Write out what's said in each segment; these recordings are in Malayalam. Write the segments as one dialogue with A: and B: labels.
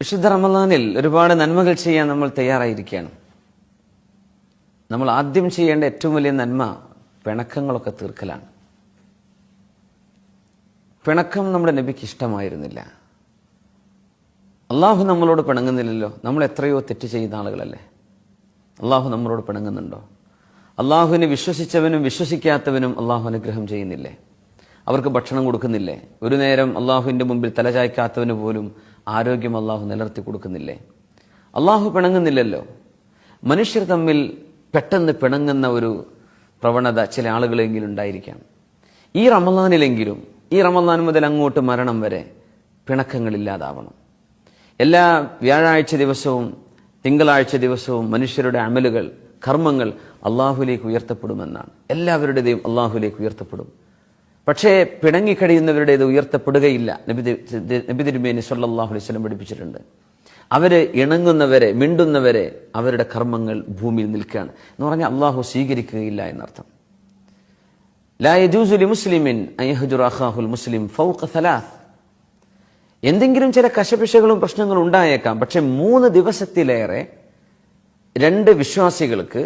A: വിശുദ്ധ റമളാനിൽ ഒരുപാട് നന്മകൾ ചെയ്യാൻ നമ്മൾ തയ്യാറായിരിക്കുകയാണ്. നമ്മൾ ആദ്യം ചെയ്യേണ്ട ഏറ്റവും വലിയ നന്മ പിണക്കങ്ങളൊക്കെ തീർക്കലാണ്. പിണക്കം നമ്മുടെ നബിക്ക് ഇഷ്ടമായിരുന്നില്ല. അള്ളാഹു നമ്മളോട് പിണങ്ങുന്നില്ലല്ലോ. നമ്മൾ എത്രയോ തെറ്റ് ചെയ്യുന്ന ആളുകളല്ലേ. അള്ളാഹു നമ്മളോട് പിണങ്ങുന്നുണ്ടോ? അള്ളാഹുവിനെ വിശ്വസിച്ചവനും വിശ്വസിക്കാത്തവനും അള്ളാഹു അനുഗ്രഹം ചെയ്യുന്നില്ലേ? അവർക്ക് ഭക്ഷണം കൊടുക്കുന്നില്ലേ? ഒരു നേരം അള്ളാഹുവിൻ്റെ മുമ്പിൽ തലചായ്ക്കാത്തവന് പോലും ആരോഗ്യം അള്ളാഹു നിലനിർത്തി കൊടുക്കുന്നില്ലേ? അള്ളാഹു പിണങ്ങുന്നില്ലല്ലോ. മനുഷ്യർ തമ്മിൽ പെട്ടെന്ന് പിണങ്ങുന്ന ഒരു പ്രവണത ചില ആളുകളെങ്കിലും ഉണ്ടായിരിക്കാം. ഈ റമളാനിലെങ്കിലും, ഈ റമളാൻ മുതൽ അങ്ങോട്ട് മരണം വരെ പിണക്കങ്ങളില്ലാതാവണം. എല്ലാ വ്യാഴാഴ്ച ദിവസവും തിങ്കളാഴ്ച ദിവസവും മനുഷ്യരുടെ അമലുകൾ, കർമ്മങ്ങൾ അള്ളാഹുലേക്ക് ഉയർത്തപ്പെടുമെന്നാണ്. എല്ലാവരുടേതും അള്ളാഹുലേക്ക് ഉയർത്തപ്പെടും. പക്ഷേ പിണങ്ങിക്കഴിയുന്നവരുടേത് ഉയർത്തപ്പെടുകയില്ല. നബി തിരുമേനി സല്ലല്ലാഹു അലൈഹി വസല്ലം പഠിപ്പിച്ചിട്ടുണ്ട്. അവര് ഇണങ്ങുന്നവരെ, മിണ്ടുന്നവരെ അവരുടെ കർമ്മങ്ങൾ ഭൂമിയിൽ നിൽക്കുകയാണ് എന്ന് പറഞ്ഞാൽ അള്ളാഹു സ്വീകരിക്കുകയില്ല എന്നർത്ഥം. ലാ യജൂസു ലിമുസ്ലിമിൻ അൻ യഹ്ജുറ അഖാഹുൽ മുസ്ലിം ഫൗഖ സലാസ്. എന്തെങ്കിലും ചില കശപിശകളും പ്രശ്നങ്ങളും ഉണ്ടായേക്കാം. പക്ഷെ 3 ദിവസത്തിലേറെ 2 വിശ്വാസികൾക്ക്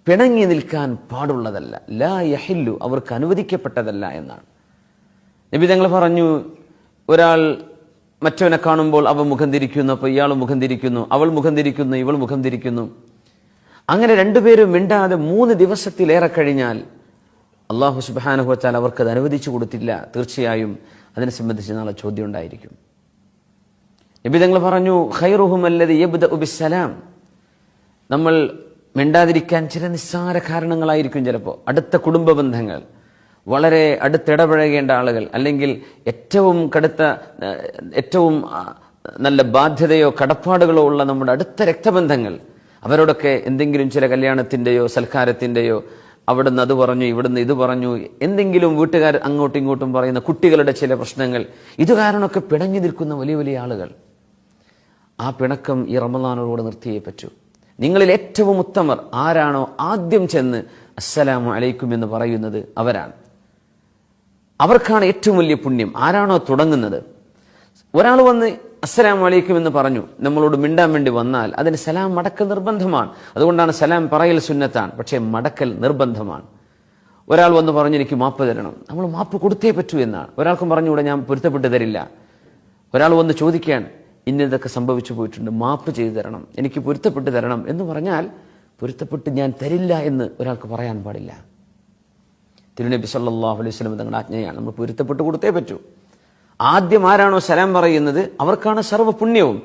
A: പിണങ്ങി നിൽക്കാൻ പാടുള്ളതല്ല. ലാ യഹില്ലു, അവർക്ക് അനുവദിക്കപ്പെട്ടതല്ല എന്നാണ് നബി തങ്ങൾ പറഞ്ഞു. ഒരാൾ മറ്റവനെ കാണുമ്പോൾ അവ മുഖം തിരിക്കുന്നു, അപ്പോൾ ഇയാൾ മുഖം തിരിക്കുന്നു, അവൾ മുഖം തിരിക്കുന്നു, ഇവൾ മുഖം തിരിക്കുന്നു. അങ്ങനെ 2 പേരും മിണ്ടാതെ 3 ദിവസത്തിലേറെ കഴിഞ്ഞാൽ അള്ളാഹു സുബ്ഹാനഹു വ തആല അവർക്കത് അനുവദിച്ചു കൊടുത്തില്ല. തീർച്ചയായും അതിനെ സംബന്ധിച്ച് നാളെ ചോദ്യം ഉണ്ടായിരിക്കും. നബി തങ്ങൾ പറഞ്ഞു, ഖൈറുഹും അല്ലദി യബ്ദഉ ബിസ്സലാം. നമ്മൾ മിണ്ടാതിരിക്കാൻ ചില നിസ്സാര കാരണങ്ങളായിരിക്കും. ചിലപ്പോൾ അടുത്ത കുടുംബ ബന്ധങ്ങൾ, വളരെ അടുത്തിടപഴകേണ്ട ആളുകൾ, അല്ലെങ്കിൽ ഏറ്റവും നല്ല ബാധ്യതയോ കടപ്പാടുകളോ ഉള്ള നമ്മുടെ അടുത്ത രക്തബന്ധങ്ങൾ, അവരോടൊക്കെ എന്തെങ്കിലും ചില കല്യാണത്തിൻ്റെയോ സൽക്കാരത്തിൻ്റെയോ അവിടുന്ന് അത് പറഞ്ഞു, ഇവിടുന്ന് ഇത് പറഞ്ഞു, എന്തെങ്കിലും വീട്ടുകാർ അങ്ങോട്ടും ഇങ്ങോട്ടും പറയുന്ന കുട്ടികളുടെ ചില പ്രശ്നങ്ങൾ, ഇത് കാരണമൊക്കെ പിണങ്ങി നിൽക്കുന്ന വലിയ വലിയ ആളുകൾ. ആ പിണക്കം ഈ റമളാനോട് നിർത്തിയേ പറ്റൂ. നിങ്ങളിൽ ഏറ്റവും ഉത്തമർ ആരാണോ ആദ്യം ചെന്ന് അസ്സലാമു അലൈക്കും എന്ന് പറയുന്നത് അവരാണ്. അവർക്കാണ് ഏറ്റവും വലിയ പുണ്യം. ആരാണോ തുടങ്ങുന്നത്, ഒരാൾ വന്ന് അസ്സലാമു അലൈക്കും എന്ന് പറഞ്ഞു നമ്മളോട് മിണ്ടാൻ വേണ്ടി വന്നാൽ അതിന് സലാം മടക്കൽ നിർബന്ധമാണ്. അതുകൊണ്ടാണ് സലാം പറയൽ സുന്നത്താണ്, പക്ഷേ മടക്കൽ നിർബന്ധമാണ്. ഒരാൾ വന്ന് പറഞ്ഞു എനിക്ക് മാപ്പ് തരണം, നമ്മൾ മാപ്പ് കൊടുത്തേ പറ്റൂ എന്നാണ്. ഒരാൾക്കും പറഞ്ഞുകൂടെ ഞാൻ പൊരുത്തപ്പെട്ട് തരില്ല. ഒരാൾ വന്ന് ചോദിക്കാൻ ഇന്നതൊക്കെ സംഭവിച്ചു പോയിട്ടുണ്ട്, മാപ്പ് ചെയ്തു തരണം, എനിക്ക് പൊരുത്തപ്പെട്ട് തരണം എന്ന് പറഞ്ഞാൽ പൊരുത്തപ്പെട്ട് ഞാൻ തരില്ല എന്ന് ഒരാൾക്ക് പറയാൻ പാടില്ല. തിരുനബി സല്ലല്ലാഹു അലൈഹി വസല്ലം തങ്ങളുടെ ആജ്ഞയാണ്, നമ്മൾ പൊരുത്തപ്പെട്ട് കൊടുത്തേ പറ്റൂ. ആദ്യം ആരാണോ സലാം പറയുന്നത് അവർക്കാണ് സർവ്വ പുണ്യവും.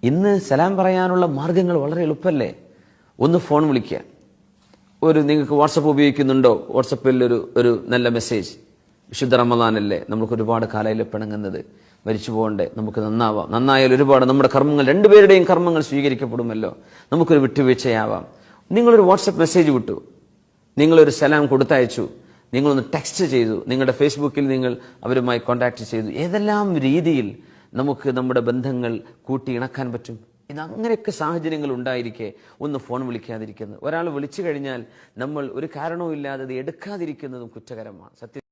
A: ഇന്ന് സലാം പറയാനുള്ള മാർഗങ്ങൾ വളരെ എളുപ്പമല്ലേ. ഒന്ന് ഫോൺ വിളിക്കുക, നിങ്ങൾക്ക് വാട്സപ്പ് ഉപയോഗിക്കുന്നുണ്ടോ, വാട്സപ്പിൽ ഒരു നല്ല മെസ്സേജ്. വിശുദ്ധ റമളാനല്ലേ, നമുക്ക് ഒരുപാട് കാലയിൽ പിണങ്ങുന്നത്, മരിച്ചു പോകണ്ടേ, നമുക്ക് നന്നാവാം, നന്നായാൽ ഒരുപാട് നമ്മുടെ കർമ്മങ്ങൾ, 2 പേരുടെയും കർമ്മങ്ങൾ സ്വീകരിക്കപ്പെടുമല്ലോ, നമുക്കൊരു വിട്ടുവീഴ്ചയാവാം. നിങ്ങളൊരു വാട്സപ്പ് മെസ്സേജ് വിട്ടു, നിങ്ങളൊരു സലാം കൊടുത്തയച്ചു, നിങ്ങളൊന്ന് ടെക്സ്റ്റ് ചെയ്തു, നിങ്ങളുടെ ഫേസ്ബുക്കിൽ നിങ്ങൾ അവരുമായി കോൺടാക്ട് ചെയ്തു. ഏതെല്ലാം രീതിയിൽ നമുക്ക് നമ്മുടെ ബന്ധങ്ങൾ കൂട്ടി ഇണക്കാൻ പറ്റും. അങ്ങനെയൊക്കെ സാഹചര്യങ്ങൾ ഉണ്ടായിരിക്കെ ഒന്ന് ഫോൺ വിളിക്കാതിരിക്കുന്നത്, ഒരാൾ വിളിച്ചു കഴിഞ്ഞാൽ നമ്മൾ ഒരു കാരണവും ഇല്ലാതെ എടുക്കാതിരിക്കുന്നതും കുറ്റകരമാണ്. സത്യം.